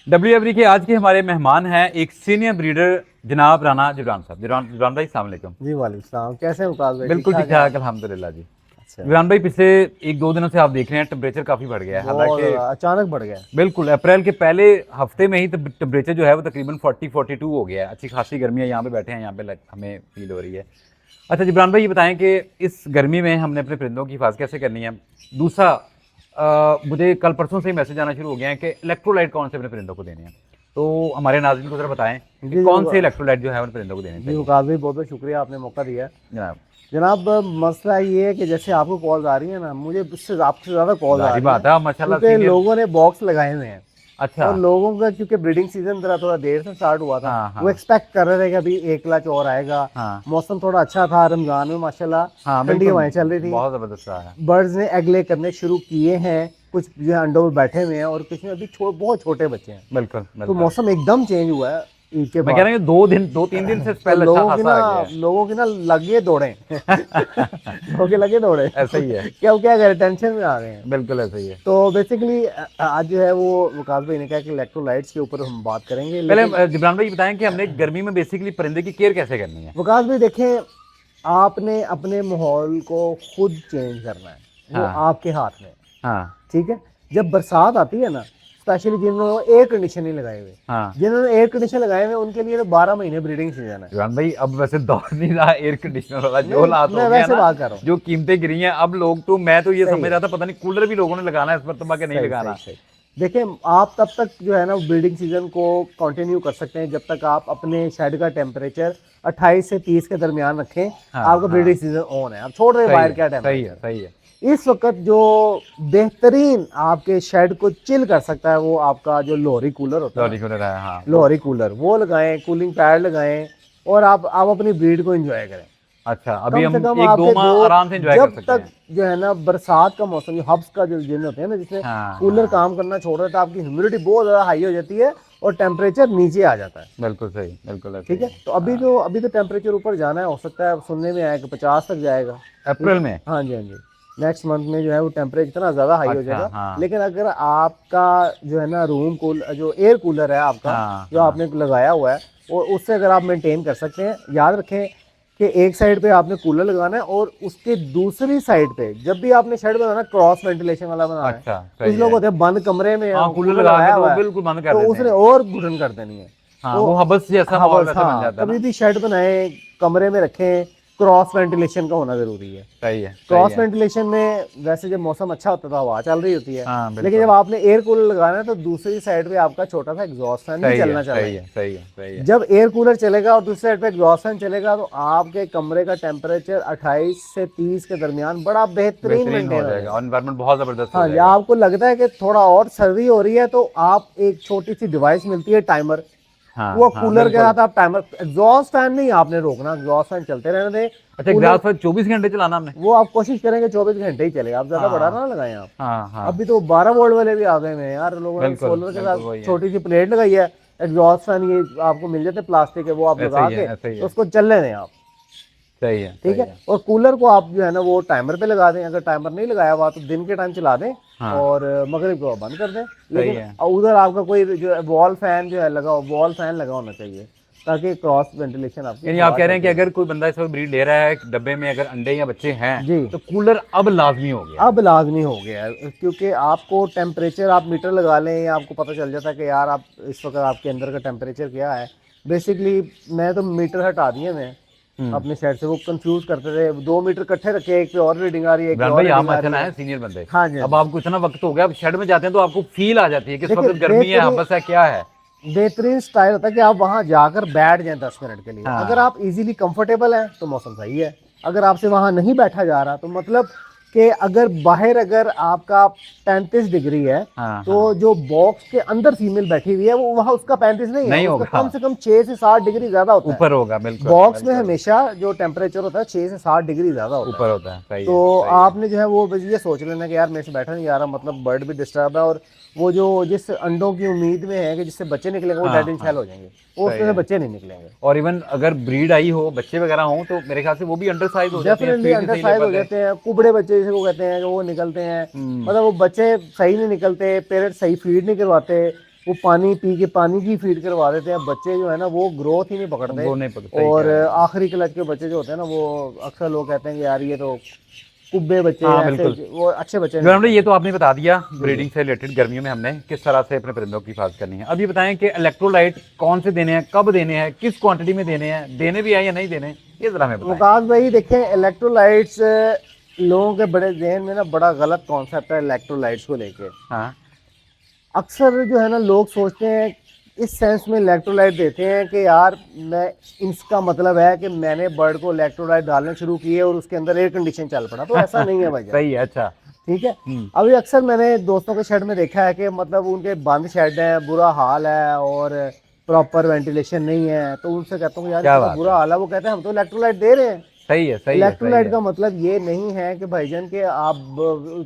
WFD के आज के हमारे मेहमान हैं एक सीनियर ब्रीडर जनाब राना जिब्रान साहब। जिब्रान भाई अस्सलाम वालेकुम। जी वालेकुम सलाम। कैसे हैं उस्ताद भाई? बिल्कुल ठीक ठाक अल्हम्दुलिल्लाह जी। अच्छा, जिब्रान भाई पिछले 1-2 दिनों से आप देख रहे हैं टेम्परेचर काफ़ी बढ़ गया है, बहुत हालांकि अचानक बढ़ गया। बिल्कुल अप्रैल के पहले हफ्ते में ही टेम्परेचर जो है वो तकरीबन 40-42 हो गया है। अच्छी खासी गर्मी है, यहाँ पे बैठे हैं, यहाँ पे हमें फील हो रही है। अच्छा जिब्रान भाई ये बताएं कि इस गर्मी में हमने अपने परिंदों की हिफाजत कैसे करनी है। दूसरा मुझे कल परसों से ही मैसेज आना शुरू हो गया है कि इलेक्ट्रोलाइट कौन से अपने परिंदों को देने हैं, तो हमारे नाज़रीन को जरा बताएं कि जी कौन से इलेक्ट्रोलाइट जो है उन परिंदों को देने जी चाहिए उस्ताद भाई, बहुत बहुत शुक्रिया, आपने मौका दिया है। जनाब। जनाब मसला ये है कि जैसे आपको कॉल्स आ रही है ना, मुझे उससे आपसे ज़्यादा कॉल्स आ जाहिर रही बात है है, आप माशाल्लाह क्योंकि सीनियर। लोगों ने बॉक्स लगाए हुए हैं। अच्छा। और लोगों का क्योंकि ब्रीडिंग सीजन जरा थोड़ा देर से स्टार्ट हुआ था, हाँ वो हाँ एक्सपेक्ट कर रहे थे कि अभी एक लाच और आएगा। हाँ मौसम थोड़ा अच्छा था रमज़ान में, माशाल्लाह हाँ ठंडी बिल्कुल, हवाएं चल रही थी। बहुत ज़बरदस्त रहा है। बर्ड्स ने एग ले करने शुरू किए हैं, कुछ जो है अंडों में बैठे हुए हैं और कुछ में अभी बहुत छोटे बच्चे हैं। बिल्कुल तो बिल्कुल। मौसम एकदम चेंज हुआ है ईद के मैं कह बाद। रहा हूँ 2-3 दिन से तो स्पेल अच्छा खासा आ गया है। लोगों की ना लगे दौड़े लोगों के लगे दौड़े ऐसा ही है, क्या क्या करें, टेंशन में आ गए हैं। बिल्कुल ऐसा ही है। तो बेसिकली आज जो है वो वकास भाई ने कहा कि इलेक्ट्रोलाइट्स के ऊपर हम बात करेंगे, पहले लेकिन जिब्रान भाई बताएं कि हमने गर्मी में बेसिकली परिंदे की केयर कैसे करनी है। वकास भाई देखें, आपने अपने माहौल को खुद चेंज करना है, वो हाँ आपके हाथ में है। हाँ ठीक है, जब बरसात आती है ना, स्पेशली जिन्होंने एयर कंडीशन नहीं लगाए हुए, हाँ जिन्होंने एयर कंडीशन लगाए हुए उनके लिए तो 12 महीने ब्रीडिंग सीजन है। जिब्रान भाई अब वैसे दौर नहीं रहा एयर कंडीशनर वाला, जो नहीं, हालात मैं हो गया वैसे ना, बात कर रहा हूँ। जो कीमतें गिरी हैं, अब लोग तो, मैं तो ये सही समझ है, रहा था पता नहीं कूलर भी लोगों ने लगाना है इस मरतबा के नहीं सही लगाना। सही सही। देखिए, आप तब तक जो है ना ब्रीडिंग सीजन को कंटिन्यू कर सकते हैं जब तक आप अपने शेड का टेम्परेचर 28 से 30 के दरमियान रखें। हाँ आपका हाँ ब्रीडिंग सीजन ऑन है, आप छोड़ रहे हैं सही बाहर है क्या सही है टेम्परेचर। सही है। इस वक्त जो बेहतरीन आपके शेड को चिल कर सकता है वो आपका जो लोहरी कूलर होता है सॉरी ना, कूलर है हाँ वो। लोहरी कूलर वो लगाएं, कूलिंग पैड लगाएं और आप अपनी ब्रीड को एंजॉय करें। अच्छा अभी कम से हम कम एक दो आपके माह दो, आराम से एंजॉय कर जब सकते तक हैं। जो है ना बरसात का मौसम, जो हब्स का जो दिन होते हैं ना, जिसमें हाँ कूलर हाँ काम करना छोड़ रहा था, आपकी ह्यूमिडिटी बहुत ज़्यादा हाई हो जाती है और टेम्परेचर नीचे आ जाता है। बिल्कुल सही, बिल्कुल ऐसा ठीक ही है, है। तो हाँ, अभी तो टेम्परेचर ऊपर जाना है, हो सकता है सुनने में आया कि 50 तक जाएगा। ठीक अप्रैल है, में। हाँ जी हाँ जी, नेक्स्ट मंथ में जो है वो टेम्परेचर इतना ज़्यादा हाई हो अच्छा जाएगा। हाँ लेकिन अगर आपका जो है ना रूम कूल जो एयर कूलर है आपका, हाँ जो हाँ आपने लगाया हुआ है, और उससे अगर आप मेंटेन कर सकते हैं, याद रखें कि एक साइड पे आपने कूलर लगाना है और उसके दूसरी साइड पे जब भी आपने शेड बनाना, क्रॉस वेंटिलेशन वाला बनाना है। अच्छा कुछ सही लोग है। होते हैं बंद कमरे में हाँ कूलर कूलर लगा के लगाया तो वो हुआ है, बिल्कुल बंद कर तो देते उसने हैं। और घुटन कर देनी है। हाँ तो वो हबस जैसा हाँ माहौल बस, वैसे बन हाँ जाता है कभी ना। भी शेड बनाए, कमरे में रखें, क्रॉस वेंटिलेशन का होना जरूरी है। सही है सही क्रॉस है। वेंटिलेशन में वैसे जब मौसम अच्छा होता था हवा चल रही होती है, हाँ लेकिन जब बिल्कुल आपने एयर कूलर लगाना है तो दूसरी साइड पे आपका छोटा सा एग्जॉस्ट फैन भी सही है चलना सही चाहिए। है सही है सही है। जब एयर कूलर चलेगा और दूसरी साइड पे एग्जॉस्ट फैन चलेगा तो आपके कमरे का टेम्परेचर 28 से 30 के दरमियान बड़ा बेहतरीन बेहतरीन हो मेंटेन हो जाएगा जाएगा। और इन्वायरमेंट बहुत ज़बरदस्त हो हाँ जी, जाएगा। आपको लगता है कि थोड़ा और सर्दी हो रही है तो आप एक छोटी सी डिवाइस मिलती है टाइमर, वो हाँ हाँ कूलर के बिल्कुल। साथ आप टाइमर, एग्जॉस्ट फैन नहीं आपने रोकना, एग्जॉस्ट फैन चलते रहने दें। अच्छा कूलर ग्लास पर 24 घंटे चलाना हमने। वो आप कोशिश करेंगे 24 घंटे ही चलेगा, आप ज्यादा बड़ा हाँ ना लगाएं आप। हाँ हाँ अभी तो 12 वोल्ट वाले भी आ गए हैं यार, लोगों ने बिल्कुल सोलर के बिल्कुल साथ वही है। छोटी सी प्लेट लगाई है। एग्जॉस्ट फैन ये आपको मिल जाते प्लास्टिक के, वो आप ऐसा लगा ही है के ऐसा ही तो है। उसको चलने दें आप। सही है ठीक सही है, है। और कूलर को आप जो है ना वो टाइमर पे लगा दें, अगर टाइमर नहीं लगाया हुआ तो दिन के टाइम चला दें हाँ और मगरिब को बंद कर दें। सही लेकिन है। उधर आपका कोई जो वॉल फैन जो है लगा, वॉल फैन लगा होना चाहिए ताकि क्रॉस वेंटिलेशन आपकी यानी आप हवा कह रहे हैं चलती कि रहे। अगर कोई बंदा इस वक्त ब्रीड ले रहा है डब्बे में, अगर अंडे या बच्चे हैं, जी, तो कूलर अब लाजमी हो गया है। अब लाजमी हो गया है क्योंकि आपको टेम्परेचर, आप मीटर लगा लें या आपको पता चल जाता है कि यार आप इस वक्त आपके अंदर का टेम्परेचर क्या है। बेसिकली मैं तो मीटर हटा दिए मैं हम्म। अपने साइड से, वो कंफ्यूज करते थे, 2 मीटर इकट्ठे रखे, एक पे और रीडिंग आ रही है, एक पे इमरान और भाई आप रीडिंग आ रही माशाल्लाह है। हैं सीनियर बंदे। हाँ जी हाँ अब जी। आपको इतना वक्त हो गया, अब शेड में जाते हैं तो आपको फील आ जाती है कि इस देखिए, वक्त गर्मी है, हबस है, क्या है। बेहतरीन स्टाइल होता है कि आप वहां जाकर बैठ जाएं 10 मिनट के लिए। अगर हाँ आप इजीली कंफर्टेबल हैं तो मौसम सही है, अगर आपसे वहां नहीं बैठा जा रहा तो मतलब कि अगर आपका 35 डिग्री है हाँ तो हाँ जो बॉक्स के अंदर फीमेल बैठी हुई है वो वहां उसका 35 नहीं है, नहीं उसका होगा, कम से कम 6 से 7 डिग्री ज्यादा होता है। ऊपर होगा बिल्कुल बॉक्स में बिल्कुल। हमेशा जो टेम्परेचर होता है 6 से 7 डिग्री ज्यादा होता है। ऊपर होता है, सही है तो सही है। आपने जो है वो बस ये सोच लेना कि यार मेरे से बैठा नहीं जा रहा, मतलब बर्ड भी डिस्टर्ब है और वो जो जिस अंडों की उम्मीद में है कि जिससे बच्चे निकलेंगे वो हाँ डेड इन हाँ शेल हो जाएंगे, वो सही उसमें से है। बच्चे नहीं निकलेंगे। और इवन अगर ब्रीड आई हो, बच्चे वगैरह हों, तो मेरे ख्याल से वो भी अंडर साइज हो जाते हैं, डेफिनेटली फीड नहीं अंडर सही ले साइज हो पाते। जाते हैं, कुबड़े बच्चे जिसे वो कहते हैं कि वो निकलते हैं। हम्म। मतलब वो बच्चे सही नहीं निकलते, पेरेंट्स सही फीड नहीं करवाते, वो पानी पी के पानी की फीड करवा देते हैं, बच्चे जो है ना वो ग्रोथ ही नहीं पकड़ते। वो नहीं पकड़ते, और आखिरी क्लच के बच्चे जो होते हैं ना, वो अक्सर लोग कहते हैं कि यार ये तो कुब्बे बच्चे हाँ, ऐसे, बिल्कुल। वो अच्छे बच्चे इमरान भाई नहीं। ये तो आपने बता दिया ब्रीडिंग से रिलेटेड गर्मियों में हमने किस तरह से अपने परिंदों की हिफाजत करनी है। अब ये बताएं कि इलेक्ट्रोलाइट कौन से देने हैं, कब देने हैं, किस क्वांटिटी में देने हैं, देने भी है या नहीं देने, ये जरा हमें बताएं। मुकास भाई देखें, इलेक्ट्रोलाइट्स लोगों के बड़े जहन में ना बड़ा गलत कॉन्सेप्ट है इलेक्ट्रोलाइट्स को लेके। हाँ अक्सर जो है ना लोग सोचते हैं इस सेंस में इलेक्ट्रोलाइट देते हैं कि यार मैं, इसका मतलब है कि मैंने बर्ड को इलेक्ट्रोलाइट डालने शुरू किए और उसके अंदर एयर कंडीशन चल पड़ा, तो ऐसा नहीं है भाई। सही है, अच्छा। ठीक है। अभी अक्सर मैंने दोस्तों के शेड में देखा है कि मतलब उनके बंद शेड है, बुरा हाल है और प्रॉपर वेंटिलेशन नहीं है, तो उनसे कहता हूँ यार क्या इतना बात बुरा हाल है, वो कहते हैं हम तो इलेक्ट्रोलाइट दे रहे हैं। सही है, सही है, इलेक्ट्रोलाइट का मतलब ये नहीं है कि भाईजान के आप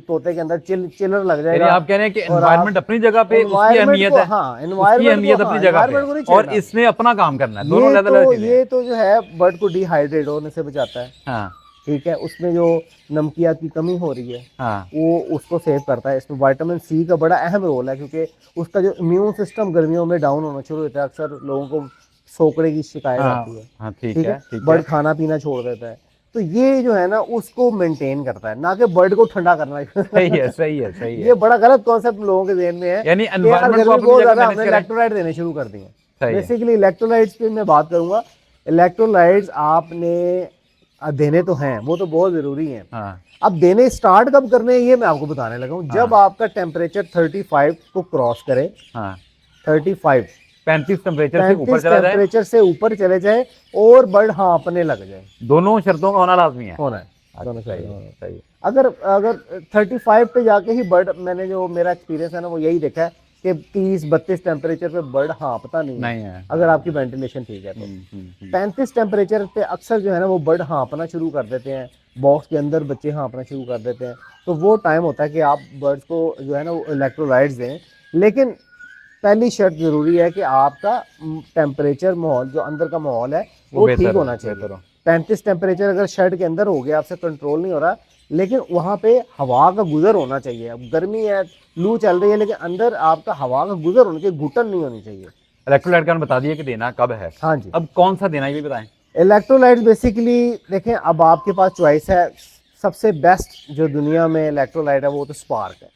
तोते के अंदर चिलर लग यानी जाएगा। आप कह रहे हैं कि और एनवायरनमेंट अपनी जगह पे उसकी environment अहमियत को, है, हाँ, उसकी environment अहमियत को, अपनी हाँ, जगह environment को पे नहीं है और छेड़ना। इसने अपना काम करना है, दोनों अलग अलग चीजें। ये तो जो है बर्ड को डिहाइड्रेट होने से बचाता है। हाँ ठीक है, उसमें जो नमकियात की कमी हो रही है हाँ वो उसको सेव करता है। इसमें विटामिन सी का बड़ा अहम रोल है, क्योंकि उसका जो इम्यून सिस्टम गर्मियों में डाउन होना शुरू होता है। अक्सर लोगों को सोकड़े की शिकायत आती है। हाँ, ठीक ठीक है, है, ठीक है। बर्ड खाना पीना छोड़ देता है, तो ये जो है ना उसको मेंटेन करता है, ना कि बर्ड को ठंडा करना। सही है, सही है, सही है। ये बड़ा गलत कॉन्सेप्ट लोगों के ज़हन में है यानी कि यार एनवायरनमेंट को गर्मी अपनी बहुत जगह ज्यादा, मैनेज हमने करें। इलेक्ट्रोलाइट देने शुरू कर दिए। सही है। बेसिकली इलेक्ट्रोलाइट्स पे मैं बात करूंगा। इलेक्ट्रोलाइट्स आपने देने तो हैं, वो तो बहुत जरूरी हैं। हाँ अब देने स्टार्ट कब करने हैं ये मैं आपको बताने लगा हूँ। जब आपका टेम्परेचर 35 को क्रॉस करे, हाँ 35 35 टेम्परेचर से ऊपर 35 चला जाए, टेम्परेचर से ऊपर चले जाए और बर्ड हाँफने लग जाए, दोनों शर्तों का होना लाजमी है। होना है। अच्छा, दोनों सही चाहिए है, होना है। सही है। अगर अगर 35 पे जाके ही बर्ड, मैंने जो मेरा एक्सपीरियंस है ना वो यही देखा है कि 30-32 टेम्परेचर पे बर्ड हाँफता नहीं नहीं है, है। अगर आपकी वेंटिलेशन ठीक है तो। 35 टेम्परेचर पे अक्सर जो है ना वो बर्ड हाँफना शुरू कर देते हैं, बॉक्स के अंदर बच्चे हाँफना शुरू कर देते हैं, तो वो टाइम होता है कि आप बर्ड्स को जो है ना वो इलेक्ट्रोलाइट्स दें। लेकिन पहली शर्त ज़रूरी है कि आपका टेम्परेचर, माहौल जो अंदर का माहौल है वो ठीक बेहतर होना चाहिए। 35 टेम्परेचर अगर शेड के अंदर हो गया, आपसे कंट्रोल नहीं हो रहा, लेकिन वहाँ पे हवा का गुजर होना चाहिए। अब गर्मी है, लू चल रही है, लेकिन अंदर आपका हवा का गुजर होना चाहिए, घुटन नहीं होनी चाहिए। इलेक्ट्रोलाइट का बता दिया कि देना कब है। हाँ जी। अब कौन सा देना है ये भी बताएं। इलेक्ट्रोलाइट्स बेसिकली देखें, अब आपके पास चॉइस है। सबसे बेस्ट जो दुनिया में इलेक्ट्रोलाइट है वो तो स्पार्क है,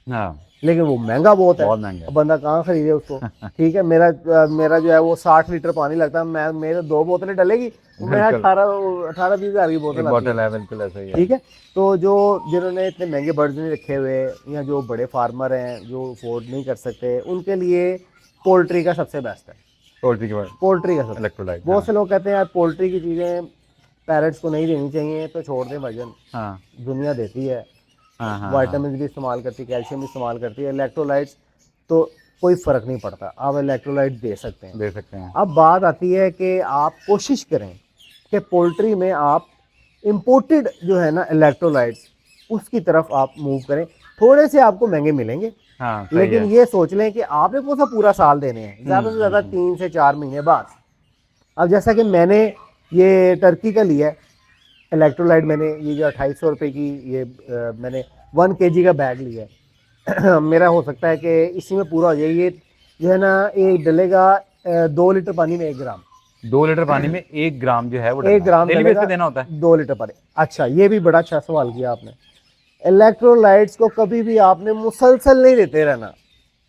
हाँ लेकिन वो महंगा बहुत है, बहुत महंगा है। बंदा कहाँ खरीदे उसको। ठीक है, मेरा जो है वो 60 लीटर पानी लगता है, मैं मेरे 2 बोतलें डलेगी, मैं 18-20 हज़ार की बोतल आती है। बॉटल है, बिल्कुल ऐसा ही है। ठीक है, तो जो जिन्होंने इतने महंगे बर्ड्स नहीं रखे हुए, या जो बड़े फार्मर हैं जो अफोर्ड नहीं कर सकते, उनके लिए पोल्ट्री का सबसे बेस्ट है। पोल्ट्री के बाद पोल्ट्री का सबसे, इलेक्ट्रोलाइट। बहुत से लोग कहते हैं यार पोल्ट्री की चीज़ें पैरट्स को नहीं देनी चाहिए, तो छोड़ दें भाईजान, हाँ दुनिया देती है, हाँ हाँ, विटामिन भी इस्तेमाल करती है, कैल्शियम भी इस्तेमाल करती है। इलेक्ट्रोलाइट्स तो कोई फ़र्क नहीं पड़ता, आप इलेक्ट्रोलाइट दे सकते हैं। दे सकते हैं। अब बात आती है कि आप कोशिश करें कि पोल्ट्री में आप इम्पोर्टेड जो है ना इलेक्ट्रोलाइट्स, उसकी तरफ आप मूव करें। थोड़े से आपको महंगे मिलेंगे, हाँ सही लेकिन है। ये सोच लें कि आपने कौन सा पूरा साल देने हैं, ज़्यादा से ज़्यादा 3 से 4 महीने बाद। अब जैसा कि मैंने ये टर्की का लिया है इलेक्ट्रोलाइट, मैंने ये जो 2800 रुपये की ये मैंने 1 kg का बैग लिया है। मेरा हो सकता है कि इसी में पूरा हो जाए। ये जो है ना ये डलेगा 2 लीटर पानी में 1 ग्राम। 2 लीटर पानी में 1 ग्राम जो है वो 1 ग्राम डेली बेस पे डलेगा, देना होता है। 2 लीटर पानी। अच्छा, ये भी बड़ा अच्छा सवाल किया आपने। इलेक्ट्रोलाइट्स को कभी भी आपने मुसलसल नहीं देते रहना,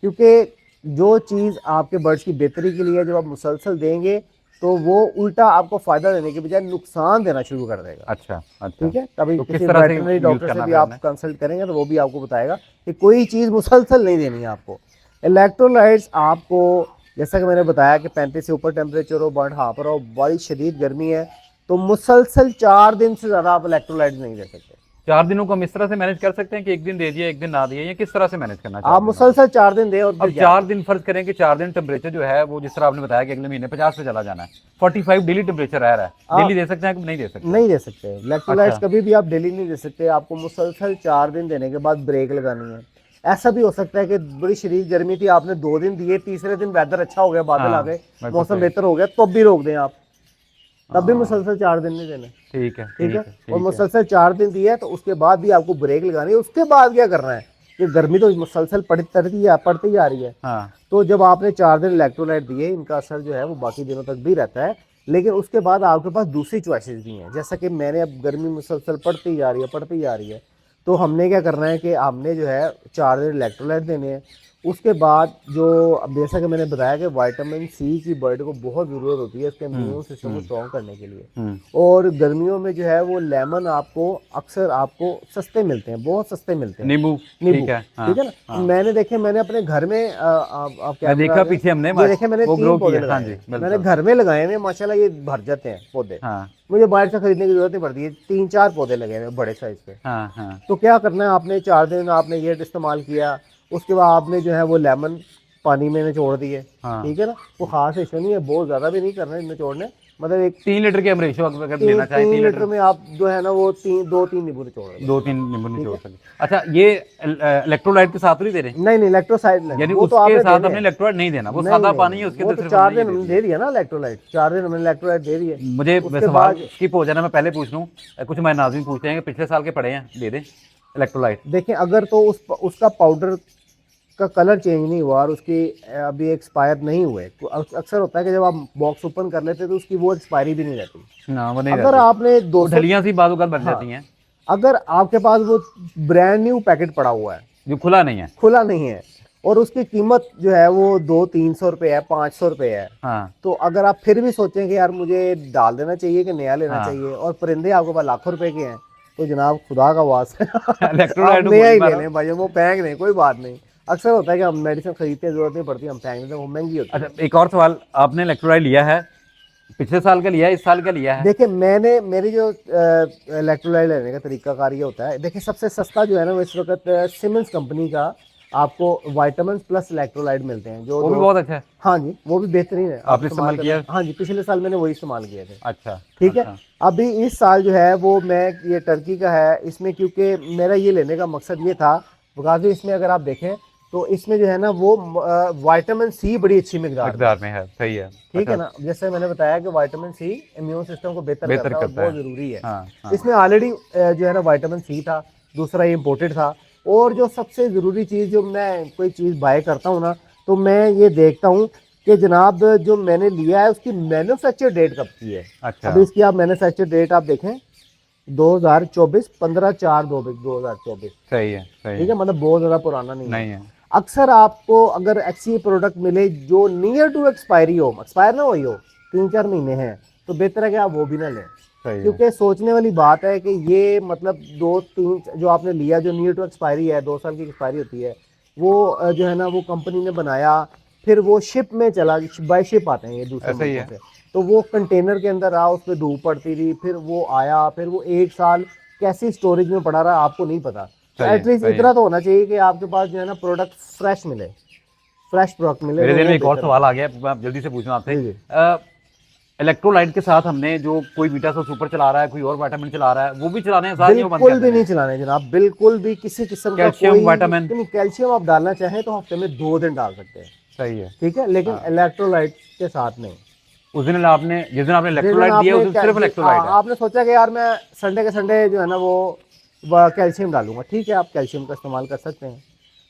क्योंकि जो चीज़ आपके बर्ड्स की बेहतरी के लिए जब आप मुसलसल देंगे तो वो उल्टा आपको फ़ायदा देने के बजाय नुकसान देना शुरू कर देगा। अच्छा अच्छा, ठीक है, कभी तो किसी किस तरह से वेटरनरी यूज डॉक्टर करना से भी फिर आप हमने? कंसल्ट करेंगे तो वो भी आपको बताएगा कि कोई चीज़ मुसलसल नहीं देनी है आपको। इलेक्ट्रोलाइट्स आपको, जैसा कि मैंने बताया कि 35 से ऊपर टेम्परेचर हो, बर्ड हापर हो, बड़ी शदीद गर्मी है, तो मुसलसल 4 दिन से ज़्यादा आप इलेक्ट्रोलाइट्स नहीं दे सकते। 4 दिनों को हम इस तरह से मैनेज कर सकते हैं कि एक दिन दे दिया एक दिन ना दिया, या किस तरह से मैनेज करना चाहिए? आप मुसलसल 4 दिन दें। और अब 4 दिन फर्ज करें कि 4 दिन टेम्परेचर जो है वो जिस तरह आपने बताया कि अगले महीने 50 पे चला जाना है, 45 डेली टेम्परेचर रह रहा है, डेली दे सकते हैं कि नहीं दे सकते? नहीं दे सकते इलेक्ट्रोलाइट्स, अच्छा। कभी भी आप डेली नहीं दे सकते। आपको मुसलसल 4 दिन देने के बाद ब्रेक लगानी है। ऐसा भी हो सकता है कि बड़ी शदीद गर्मी थी, आपने 2 दिन दिए, तीसरे दिन वेदर अच्छा हो गया, बादल हाँ, आ गए, बिल्कुल मौसम सही। बेहतर हो गया, तब भी रोक दें आप, तब भी मुसलसल 4 दिन नहीं देने। ठीक है, ठीक है, ठीक और है। मुसलसल 4 दिन दिया है तो उसके बाद भी आपको ब्रेक लगानी है। उसके बाद क्या करना है, कि गर्मी तो मुसलसल पड़ती ही आ रही है। हाँ तो जब आपने 4 दिन इलेक्ट्रोलाइट दिए, इनका असर जो है वो बाकी दिनों तक भी रहता है। लेकिन उसके बाद आपके पास दूसरी चॉइसेस भी हैं, जैसा कि मैंने अब गर्मी मुसलसल पड़ती जा रही है, तो हमने क्या करना है कि हमने जो है 4 दिन इलेक्ट्रोलाइट देने हैं। उसके बाद जो, अब जैसा कि मैंने बताया कि विटामिन सी की बर्ड को बहुत ज़रूरत होती है इसके इम्यून सिस्टम को स्ट्रॉन्ग करने के लिए। और गर्मियों में जो है वो लेमन आपको अक्सर आपको सस्ते मिलते हैं, बहुत सस्ते मिलते हैं। नींबू नींबू, ठीक है। हाँ ठीक है ना। हाँ मैंने अपने घर में आप मैं देखा पीछे हमने ये देखे, मैंने वो 3 ग्रो पौधे किया। हाँ लगाए जी हैं, मैंने बिल्कुल। घर में लगाए हैं माशाल्लाह, ये भर जाते हैं पौधे। हाँ मुझे बाहर से खरीदने की जरूरत नहीं पड़ती है, 3-4 पौधे लगे हैं बड़े साइज पे। हाँ हाँ तो क्या करना है आपने, 4 दिन आपने ये इस्तेमाल किया, उसके बाद आपने जो है वो लेमन पानी में निचोड़ दिए, हाँ। ठीक है ना। वो खास इशू नहीं है, बहुत ज़्यादा भी नहीं करना है निचोड़ने, मतलब एक 3 लीटर के हम रेशो अगर लेना चाहें 3 3 लीटर लीटर में आप जो है ना वो 2-3 नींबू निचोड़ रहे 2-3 नींबू ठीक निचोड़ है। सके। अच्छा ये इलेक्ट्रोलाइट के साथ नहीं दे रहे, नहीं इलेक्ट्रोसाइड यानी वो तो उसके आपने साथ देने हमने हैं। इलेक्ट्रोलाइट नहीं देना, वो नहीं सादा नहीं पानी है, नहीं, उसके वो अंदर तो सिर्फ 4 हमने ये दिन दे हमने दिया। दे दिया ना इलेक्ट्रोलाइट, 4 दिन हमने इलेक्ट्रोलाइट दे दिए। मुझे उसके सवाल बाद स्किप हो जाना, मैं पहले पूछ लूँ, कुछ हमारे नाज़रीन पूछते हैं कि पिछले साल के पड़े हैं, दे दें इलेक्ट्रोलाइट। देखें, अगर तो उसका पाउडर का कलर चेंज नहीं हुआ और उसकी अभी एक्सपायर नहीं हुए, तो अक्सर होता है कि जब आप बॉक्स ओपन कर लेते हैं तो उसकी वो एक्सपायरी भी नहीं रहती। ना वो नहीं अगर रहती, आपने वो 200, ढलियाँ सी बाज़ बन हाँ, जाती हैं, अगर आपके पास वो ब्रांड न्यू पैकेट पड़ा हुआ है, जो खुला नहीं है। खुला नहीं है, और उसकी कीमत जो है वो 200-300 रुपये है, 500 रुपये है, हाँ तो अगर आप फिर भी सोचें कि यार मुझे डाल देना चाहिए कि नया लेना हाँ चाहिए, और परिंदे आपके पास लाखों रुपए के हैं, तो जनाब खुदा का वास्ता आप इलेक्ट्रोलाइट तो नया बोल ही पा ले रहा हूँ। लें भाई, वो फेंक नहीं, कोई बात नहीं। अक्सर होता है कि हम मेडिसिन खरीदते हैं, जरूरत नहीं पड़ती, हम फेंक देते हैं, वो महंगी होती है। अच्छा एक और सवाल, आपने इलेक्ट्रोलाइट लिया है, पिछले साल का लिया है, इस साल का लिया है? देखिए, मेरी जो इलेक्ट्रोलाइट लेने का तरीकाकार ये होता है, देखिए सबसे सस्ता जो है ना वो इस वक्त सिमेंस कंपनी का आपको विटामिन प्लस इलेक्ट्रोलाइट मिलते हैं, जो वो भी बहुत अच्छा है। हाँ जी, वो भी बेहतरीन है, आप आपने इस्तेमाल किया? हाँ जी, पिछले साल मैंने वही इस्तेमाल किए थे। अच्छा ठीक है। अच्छा। अभी इस साल जो है वो मैं, ये टर्की का है, इसमें क्योंकि मेरा ये लेने का मकसद ये था, काफ़ी इसमें अगर आप देखें तो इसमें जो है ना वो विटामिन सी बड़ी अच्छी मकदार में है, सही है। ठीक है अच्छा, ना। जैसे मैंने बताया कि विटामिन सी इम्यून सिस्टम को बेहतर बेहतर करता है और करता बहुत है। ज़रूरी है। हाँ हाँ इसमें ऑलरेडी जो है ना विटामिन सी था, दूसरा ये इम्पोर्टेड था, और जो सबसे ज़रूरी चीज़, जो मैं कोई चीज़ बाय करता हूँ ना, तो मैं ये देखता हूँ कि जनाब जो मैंने लिया है उसकी मैन्युफैक्चर डेट कब की है। अच्छा। अभी इसकी आप मैन्युफैक्चर डेट आप देखें, 2024, 15/4/2024, सही है सही ठीक है, है। मतलब बहुत ज़्यादा पुराना नहीं नहीं है। है। अक्सर आपको अगर ऐसी प्रोडक्ट मिले जो नियर टू एक्सपायरी हो, एक्सपायर ना हुई हो, 3-4 महीने हैं, तो बेहतर है कि आप वो भी ना लें। सही है। क्योंकि सोचने वाली बात है कि ये मतलब 2-3 जो आपने लिया जो नियर टू एक्सपायरी है, 2 साल की एक्सपायरी होती है, वो जो है ना वो कंपनी ने बनाया, फिर वो शिप में चला, बाय शिप आते हैं ये दूसरे ऐसा ही मुल्कों है। से, तो वो कंटेनर के अंदर रहा, उस पर धूप पड़ती रही, फिर वो आया, फिर वो 1 साल कैसी स्टोरेज में पड़ा रहा आपको नहीं पता। तो सही है एटलीस्ट सही इतना है। तो होना चाहिए कि आपके पास जो है ना प्रोडक्ट फ्रेश मिले, फ्रेश प्रोडक्ट मिले, मेरे तो दिल वो में एक और बेहतर है। सवाल आ गया, मैं जल्दी से पूछूं आपसे। जी जी। इलेक्ट्रोलाइट के साथ हमने जो कोई वीटासो सुपर चला रहा है, कोई और विटामिन चला रहा है, वो भी चलाने हैं साथ ही वो बंद बिल्कुल कर भी देने नहीं हैं? चलाने जनाब, बिल्कुल भी किसी किस्म का कैल्शियम कोई विटामिन? नहीं। कैल्शियम आप डालना चाहें तो हफ्ते में 2 दिन डाल सकते हैं, सही है। ठीक है, लेकिन हाँ। इलेक्ट्रोलाइट के साथ नहीं। उस दिन आपने, जिस दिन आपने जिस दिन इलेक्ट्रोलाइट दिया आपने उस दिन सिर्फ इलेक्ट्रोलाइट है? आपने सोचा कि यार मैं संडे के संडे जो है ना वो कैल्शियम डालूंगा, ठीक है, आप कैल्शियम का इस्तेमाल कर सकते हैं,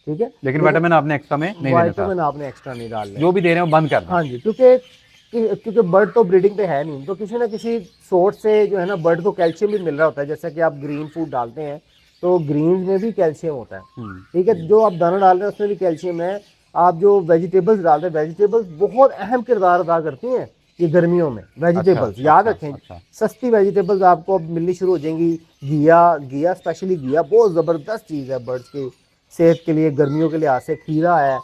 ठीक है, लेकिन विटामिन आपने एक्स्ट्रा में नहीं देना था, विटामिन आपने एक्स्ट्रा नहीं डालने। जो भी दे रहे हैं वो बंद कर दें। हाँ जी, क्योंकि बर्ड तो ब्रीडिंग पे है नहीं, तो किसी ना किसी सोर्स से जो है ना बर्ड को कैल्शियम भी मिल रहा होता है, जैसा कि आप ग्रीन फूड डालते हैं तो ग्रीन में भी कैल्शियम होता है, ठीक है, जो आप दाना डाल रहे हैं उसमें भी कैल्शियम है। आप जो वेजिटेबल्स डाल रहे हैं, वेजिटेबल्स बहुत अहम किरदार अदा करती हैं ये गर्मियों में, वेजिटेबल्स अच्छा याद अच्छा रखें। अच्छा। सस्ती वेजिटेबल्स आपको अब मिलनी शुरू हो जाएंगी। घिया स्पेशली घिया बहुत ज़बरदस्त चीज़ है बर्ड्स की सेहत के लिए, गर्मियों के लिहाज से। खीरा है,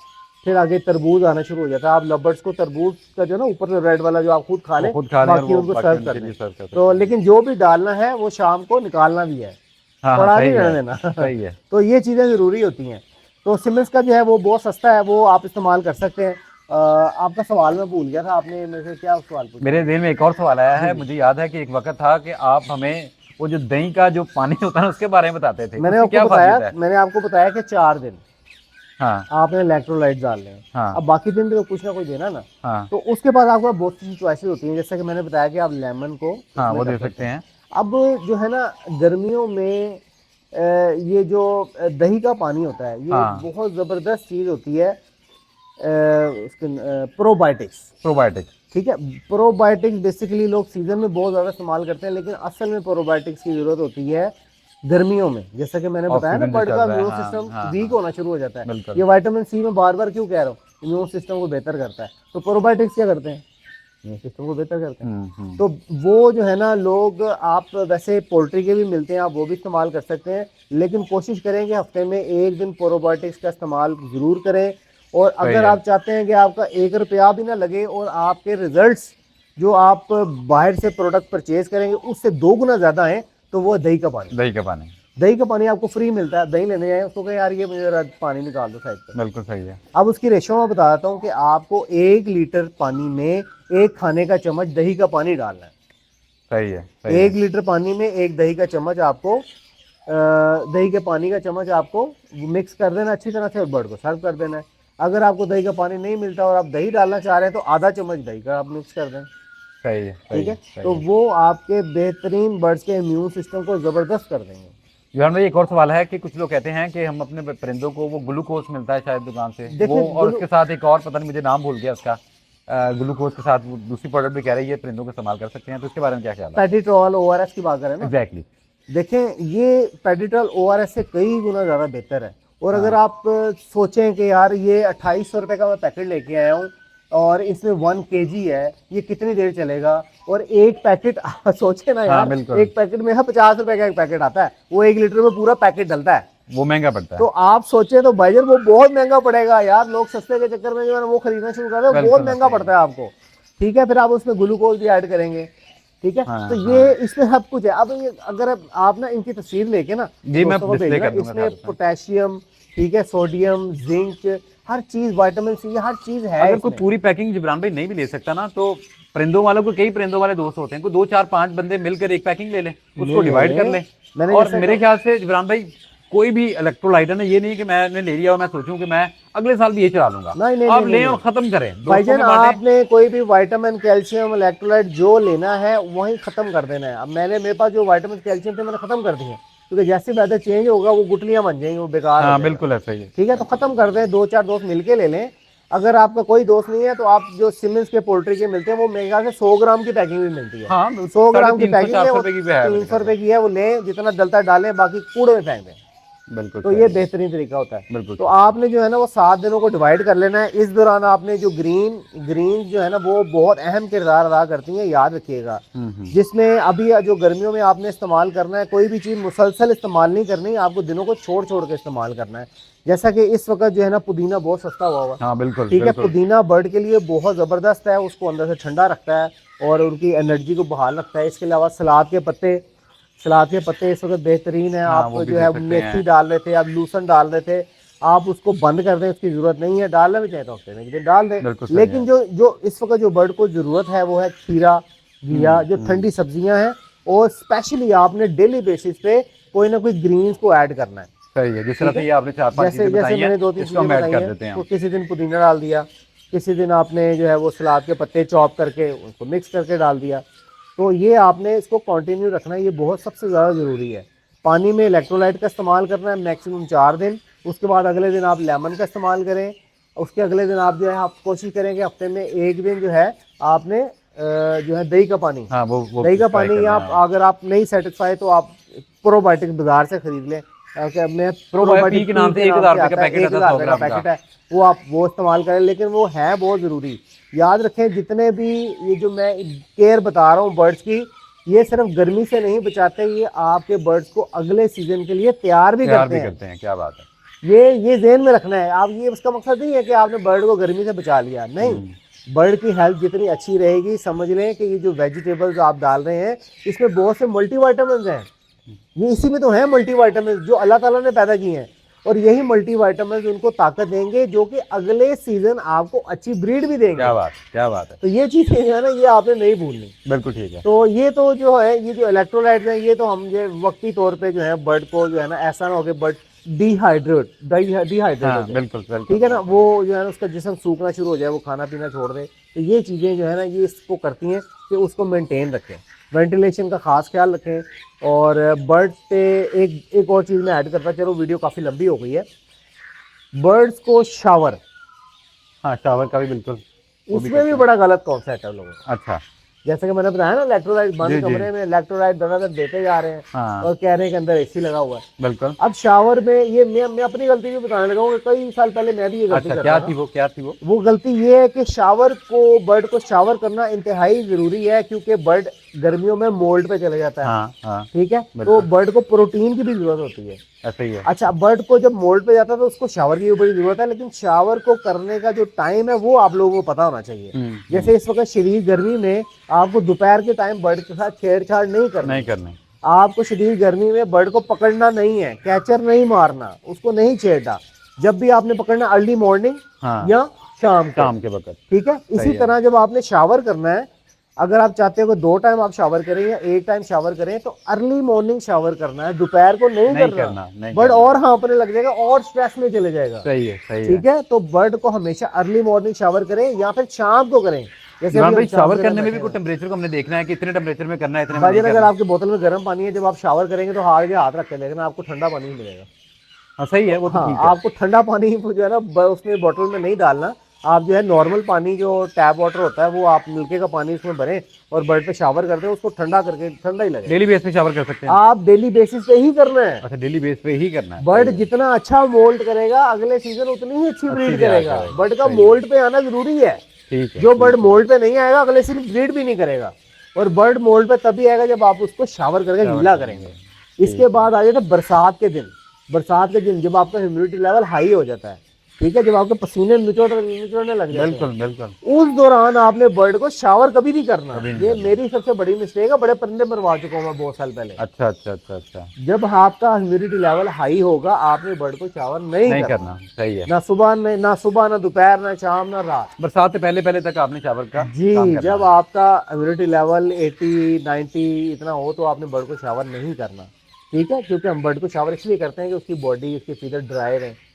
फिर आगे तरबूज आना शुरू हो जाता है। आप लवर्स को तरबूज का जो ना ऊपर से रेड वाला जो आप खुद खा वो लें, खुद खा लें और बाकी वो उनको बाकी सर्व उनके कर लिए दें। सर्व कर सकते तो हैं। लेकिन जो भी डालना है वो शाम को निकालना भी है, हाँ हाँ पड़ा सही नहीं रहने है देना। सही है। तो ये चीज़ें ज़रूरी होती हैं। तो सिमेंस का जो है वो बहुत सस्ता है, वो आप इस्तेमाल कर सकते हैं। आपका सवाल मैं भूल गया था, आपने मेरे से क्या सवाल पूछा? मेरे दिल में एक और सवाल आया जी है, जी। मुझे याद है कि एक वक्त था कि आप हमें वो जो दही का जो पानी होता है ना उसके बारे में बताते थे, उसकी क्या खासियत है? मैंने आपको बताया कि 4 दिन हाँ आपने इलेक्ट्रोलाइट डालने हैं। हाँ अब बाकी दिन तो कुछ ना कुछ देना ना। हाँ तो उसके बाद आपको बहुत सी चॉइसेस होती हैं, जैसे कि मैंने बताया कि आप लेमन को हाँ उसमें वो कर दे सकते सकते हैं। हैं। अब जो है ना गर्मियों में ये जो दही का पानी होता है, ये हाँ। बहुत ज़बरदस्त चीज़ होती है। उसके प्रोबायोटिक्स, प्रोबायोटिक। ठीक है। प्रोबायोटिक्स बेसिकली लोग सीजन में बहुत ज़्यादा इस्तेमाल करते हैं, लेकिन असल में प्रोबायोटिक्स की ज़रूरत होती है गर्मियों में। जैसा कि मैंने ऑफ बताया ना, सीजन जो बर्ड चल का रहा है, इम्यून हाँ सिस्टम हाँ वीक हाँ, होना शुरू हो जाता है। बिल्कुल। ये विटामिन सी में बार बार क्यों कह रहा हूँ, इम्यून सिस्टम को बेहतर करता है। तो प्रोबायोटिक्स क्या करते हैं, इम्यून सिस्टम को बेहतर करते हैं। तो वो जो है ना, लोग, आप वैसे पोल्ट्री के भी मिलते हैं, आप वो भी इस्तेमाल कर सकते हैं, लेकिन कोशिश करें कि हफ्ते में एक दिन प्रोबायोटिक्स का इस्तेमाल ज़रूर करें। और सही अगर है। आप चाहते हैं कि आपका 1 रुपया भी ना लगे और आपके रिजल्ट्स जो आप बाहर से प्रोडक्ट परचेज करेंगे उससे 2 गुना ज़्यादा हैं, तो वो दही का पानी। दही का पानी। दही का पानी आपको फ्री मिलता है, दही लेने जाए उसको कहें यार ये मुझे जरा पानी निकाल दो साइड पर। बिल्कुल सही है। अब उसकी रेशो मैं बता देता हूँ कि आपको 1 लीटर पानी में 1 खाने का चम्मच दही का पानी डालना है। सही है। सही 1 लीटर पानी में 1 दही का चम्मच आपको, दही के पानी का चम्मच आपको मिक्स कर देना अच्छी तरह से और बर्ड को सर्व कर देना है। अगर आपको दही का पानी नहीं मिलता और आप दही डालना चाह रहे हैं, तो आधा चम्मच दही का आप मिक्स कर दें। सही है। ठीक है, सही तो है। वो आपके बेहतरीन बर्ड्स के इम्यून सिस्टम को ज़बरदस्त कर देंगे। जोहान भाई, एक और सवाल है कि कुछ लोग कहते हैं कि हम अपने परिंदों को वो ग्लूकोज मिलता है शायद दुकान से, देखिए, वो और उसके साथ एक और पता नहीं मुझे नाम भूल गया उसका, ग्लूकोज के साथ वो दूसरी प्रोडक्ट भी कह रही है परिंदों को इस्तेमाल कर सकते हैं, तो इसके बारे में क्या ख्याल है? पेडिट्रॉल ORS की बात करें ना, एग्जैक्टली। देखें ये पेडिट्रॉल ORS से कई गुना ज़्यादा बेहतर है। और अगर हाँ। आप सोचें कि यार ये 2800 रुपये का मैं पैकेट लेके आया हूँ और इसमें 1 kg है, ये कितनी देर चलेगा, और एक पैकेट सोचे ना हाँ यार, बिल्कुल, एक पैकेट में 50 रुपए का एक पैकेट आता है, वो 1 लीटर में पूरा पैकेट डलता है। वो महंगा पड़ता तो है। आप सोचे तो भाईजान वो बहुत महंगा पड़ेगा यार, लोग सस्ते के चक्कर में जो है ना वो खरीदना शुरू कर रहे हैं, बहुत बिल्कुल महंगा सही पड़ता है आपको। ठीक है, फिर आप उसमें ग्लूकोज भी ऐड करेंगे। ठीक है, हाँ तो हाँ। ये इसमें सब कुछ है। अब ये अगर आप ना इनकी तस्वीर लेके ना जी, मैं दोस्तों को डिस्प्ले भेजना, कर दूंगा इसमें साथ में। पोटेशियम, ठीक है, सोडियम, जिंक, हर चीज, विटामिन सी, हर चीज है अगर कोई इसमें। पूरी पैकिंग जिब्रान भाई नहीं भी ले सकता ना, तो परिंदों वालों को, कई परिंदों वाले दोस्त होते हैं, कोई 2 4 5 बंदे मिलकर एक पैकिंग ले लें, उसको ले डिवाइड कर लें। लें। मैंने और जैसे मेरे ख्याल से जिब्रान भाई, कोई भी इलेक्ट्रोलाइट है ना, ये नहीं कि मैंने ले लिया और मैं सोचूं कि मैं अगले साल भी ये चला लूंगा। नहीं नहीं आप नहीं लें नहीं और खत्म करें, दोस्तों भाईजान, में बांटें। आपने कोई भी विटामिन, कैल्शियम, इलेक्ट्रोलाइट जो लेना है वहीं खत्म कर देना है। अब मेरे पास जो विटामिन कैल्शियम थे मैंने खत्म कर दिए, क्योंकि जैसे वेदर चेंज होगा वो गुठलियां बन जाएंगी, वो बेकार हो हाँ जाएगा। बिल्कुल ऐसा ही है। ठीक है, तो खत्म कर दें, 2 4 दोस्त मिलके ले लें। अगर आपका कोई दोस्त नहीं है तो आप जो सिमेंस के पोल्ट्री के मिलते हैं, वो मेरे ख्याल से 100 ग्राम की पैकिंग भी मिलती है। हाँ, 100 ग्राम की 350 पैकिंग है, 400 वो रुपए की भी है मेरे 300 ख्याल रुपए से। की है, वो लें, जितना डलता है डालें, बाकी कूड़े में फेंक दें। बिल्कुल तो सही ये है। बेहतरीन तरीका होता है। बिल्कुल तो सही। आपने जो है ना वो 7 दिनों को डिवाइड कर लेना है। इस दौरान आपने जो ग्रीन जो है ना वो बहुत अहम किरदार अदा करती हैं, याद रखिएगा। जिसमें अभी जो गर्मियों में आपने इस्तेमाल करना है, कोई भी चीज़ मुसलसल इस्तेमाल नहीं करनी, आपको दिनों को छोड़ छोड़ के इस्तेमाल करना है। जैसा कि इस वक्त जो है ना पुदीना बहुत सस्ता हुआ हुआ है। हाँ बिल्कुल ठीक है, बिल्कुल। पुदीना बर्ड के लिए बहुत ज़बरदस्त है, उसको अंदर से ठंडा रखता है और उनकी एनर्जी को बहाल रखता है। इसके अलावा सलाद के पत्ते इस वक्त बेहतरीन है। हाँ, आप वो भी जो दे है सकते मेथी हैं। डाल रहे थे, आप लूसन डाल रहे थे, आप उसको बंद कर दें, उसकी ज़रूरत नहीं है। डालना भी चाहे तो हफ्ते में एक दिन डाल दें। बिल्कुल सही लेकिन है। जो इस वक्त जो बर्ड को ज़रूरत है वो है खीरा, घिया, जो ठंडी सब्जियां हैं। और स्पेशली आपने डेली बेसिस पे कोई ना कोई ग्रीन्स को ऐड करना है। सही है, जिस तरह ठीक है, से ये आपने 4 5 जैसे चीजें जैसे बताई हैं, मैंने 2 3 इसको चीज़ें हम ऐड बताई कर हैं, देते हैं तो हम। किसी दिन पुदीना डाल दिया, किसी दिन आपने जो है वो सलाद के पत्ते चॉप करके उसको मिक्स करके डाल दिया। तो ये आपने इसको कंटिन्यू रखना है, ये बहुत सबसे ज़्यादा ज़रूरी है। पानी में इलेक्ट्रोलाइट का इस्तेमाल करना है मैक्सिमम 4 दिन। उसके बाद अगले दिन आप लेमन का इस्तेमाल करें। उसके अगले दिन आप जो है आप कोशिश करें कि हफ्ते में एक दिन जो है आपने जो है दही का पानी, हाँ, वो दही का ट्राई पानी, कर या लें आप हाँ। अगर आप नहीं सेटिस्फाई तो आप प्रोबायोटिक बाजार से खरीद लें। मैं प्रोबायोटिक के नाम से 1000 रुपए का पैकेट आता है 1000 100 रुपये का ग्राम का। पैकेट है, वो आप वो इस्तेमाल करें। लेकिन वो है बहुत ज़रूरी। याद रखें, जितने भी ये जो मैं केयर बता रहा हूँ बर्ड्स की, ये सिर्फ गर्मी से नहीं बचाते, ये आपके बर्ड्स को अगले सीजन के लिए तैयार भी तैयार करते भी हैं। करते हैं, क्या बात है। ये ज़हन में रखना है आप। ये उसका मकसद नहीं है कि आपने बर्ड को गर्मी से बचा लिया, नहीं। बर्ड की हेल्थ जितनी अच्छी रहेगी, समझ लें कि ये जो वेजिटेबल्स आप डाल रहे हैं इसमें बहुत से मल्टीविटामिन्स हैं। ये इसी में तो है मल्टीविटामिन्स जो अल्लाह ताला ने पैदा किए हैं, और यही मल्टीविटामिन्स उनको ताकत देंगे जो कि अगले सीजन आपको अच्छी ब्रीड भी देंगे। क्या बात है। तो ये चीज़ें जो है ना, ये आपने नहीं भूलनी। बिल्कुल ठीक है। तो ये तो जो है, ये जो इलेक्ट्रोलाइट्स हैं, ये तो हम ये वक्ती तौर पे जो है बर्ड को जो है ना, ऐसा ना हो कि बर्ड डिहाइड्रेट हाँ हो जाए। बिल्कुल बिल्कुल। ठीक है ना, वो जो है ना उसका जिस्म सूखना शुरू हो जाए, वो खाना पीना छोड़ दे। तो ये चीज़ें जो है ना, ये इसको करती हैं कि उसको मेंटेन रखें, वेंटिलेशन का खास ख्याल रखें। और बर्ड पे एक और चीज़ मैं ऐड करता, चलो वीडियो काफ़ी लंबी हो गई है। बर्ड्स को शावर, हाँ शावर का भी बिल्कुल, वो भी उसमें भी करते हैं। बड़ा गलत कॉन्सेप्ट है लोगों का। अच्छा। जैसे कि मैंने बताया ना, इलेक्ट्रोलाइट जी, बंद जी। कमरे में इलेक्ट्रोलाइट दर देते जा रहे हैं हाँ और कह रहे हैं कि अंदर एसी लगा हुआ है। बिल्कुल। अब शावर में ये मैं अपनी गलती भी बताने लगा हूँ कि कई साल पहले मैं भी ये गलती अच्छा करता था। क्या थी वो? गलती ये है कि बर्ड को शावर करना इंतहाई ज़रूरी है, क्योंकि बर्ड गर्मियों में मोल्ड पे चले जाता है। हाँ हाँ ठीक है, तो बिल्कुल। बर्ड को प्रोटीन की भी जरूरत होती है। ऐसा ही है। अच्छा, बर्ड को जब मोल्ड पे जाता है तो उसको शावर की भी बड़ी जरूरत है, लेकिन शावर को करने का जो टाइम है वो आप लोगों को पता होना चाहिए। जैसे इस वक्त शदीद गर्मी में आपको दोपहर के टाइम बर्ड के साथ छेड़छाड़ नहीं करनी। आपको शदीद गर्मी में बर्ड को पकड़ना नहीं है, कैचर नहीं मारना, उसको नहीं छेड़ना। जब भी आपने पकड़ना अर्ली मॉर्निंग हाँ, या शाम के वक्त। ठीक है। इसी तरह जब आपने शावर करना है, अगर आप चाहते हो कि 2 टाइम आप शावर करें या 1 टाइम शावर करें, तो अर्ली मॉर्निंग शावर करना है, दोपहर को नहीं करना। बर्ड और हाँफने लग जाएगा और स्ट्रेस में चले जाएगा। सही है ठीक है, तो बर्ड को हमेशा अर्ली मॉर्निंग शावर करें या फिर शाम को करें। जैसे भाई शावर करने में भी कुछ टेम्परेचर को हमने देखना है कि इतने टेम्परेचर में करना है, इतने में भाई नहीं अगर करना। आपकी बोतल में गर्म पानी है, जब आप शावर करेंगे तो हाथ रख के देखना, आपको ठंडा पानी ही मिलेगा। हाँ सही है, वो तो हाँ, ठीक है। आपको ठंडा पानी जो है ना उसमें बोतल में नहीं डालना। आप जो है नॉर्मल पानी, जो टैप वाटर होता है, वो आप नलके का पानी उसमें भरें और बर्ड पे शावर करते हैं, उसको ठंडा करके ठंडा ही लगे। डेली बेस पे शावर कर सकते हैं आप डेली बेसिस पे ही करना है। अच्छा, डेली बेस पे ही करना है। बर्ड जितना अच्छा मोल्ड करेगा, अगले सीजन उतनी ही अच्छी ब्रीड तैयार करेगा। करेगा। बर्ड का सही। मोल्ड पे आना जरूरी है। ठीक है। जो बर्ड मोल्ड पे नहीं आएगा, अगले सीजन ब्रीड भी नहीं करेगा। और बर्ड मोल्ड पे तभी आएगा जब आप उसको शावर करके गीला करेंगे। इसके बाद आ जाता है बरसात के दिन। बरसात के दिन जब आपका ह्यूमिडिटी लेवल हाई हो जाता है, ठीक है, जब आपके पसीने निचोड़ने लग जाते हैं, बिल्कुल। उस दौरान आपने बर्ड को शावर कभी नहीं करना। कभी नहीं ये करना। मेरी सबसे बड़ी मिस्टेक है, बड़े परिंदे मरवा चुका हूँ मैं बहुत साल पहले। अच्छा। जब आपका ह्यूमिडिटी लेवल हाई होगा, आपने बर्ड को शावर नहीं करना। सही है। ना सुबह ना दोपहर ना शाम ना रात। बरसात से पहले तक आपने शावर का जी, काम करना जब है। आपका ह्यूमिडिटी लेवल 80-90 इतना हो तो आपने बर्ड को शावर नहीं करना। ठीक है, क्योंकि हम बर्ड को शावर इसलिए करते हैं कि उसकी बॉडी, उसके फीदर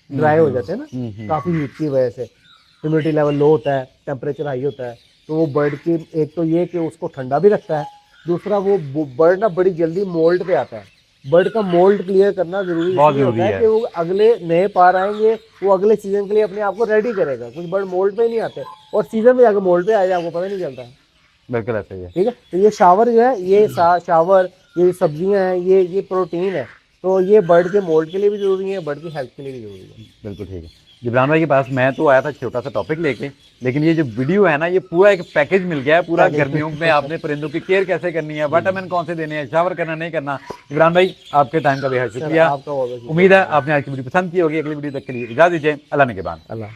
ड्राई हो जाते हैं ना, काफ़ी हीट की वजह से। ह्यूमिडिटी लेवल लो होता है, टेम्परेचर हाई होता है, तो वो बर्ड की एक तो ये कि उसको ठंडा भी रखता है, दूसरा वो बर्ड ना बड़ी जल्दी मोल्ड पे आता है। बर्ड का मोल्ड क्लियर करना जरूरी होता है कि वो अगले नए पार आएंगे, वो अगले सीजन के लिए अपने आप को रेडी करेगा। कुछ बर्ड मोल्ड पे नहीं आते और सीजन में जाकर मोल्ड पे आ जाए, आपको पता नहीं चलता। बिल्कुल ऐसा ही है। ठीक है, तो ये शावर जो है, ये शावर, ये सब्जियां हैं, ये प्रोटीन है, तो ये बर्ड के मोल्ड के लिए भी जरूरी है, बर्ड की हेल्थ के लिए भी जरूरी है। बिल्कुल ठीक है। जिब्रान भाई के पास मैं तो आया था छोटा सा टॉपिक लेके, लेकिन ये जो वीडियो है ना, ये पूरा एक पैकेज मिल गया है पूरा। गर्मियों में आपने परिंदों की केयर कैसे करनी है, विटामिन कौन से देने हैं, शावर करना नहीं करना। जिब्रान भाई आपके टाइम का बेहद शुक्रिया। आपका बहुत बहुत उम्मीद है आपने आज की वीडियो पसंद की होगी। अगली वीडियो तक के लिए इजाजत दीजिए। अल्लाह ने के बाद। अल्लाह।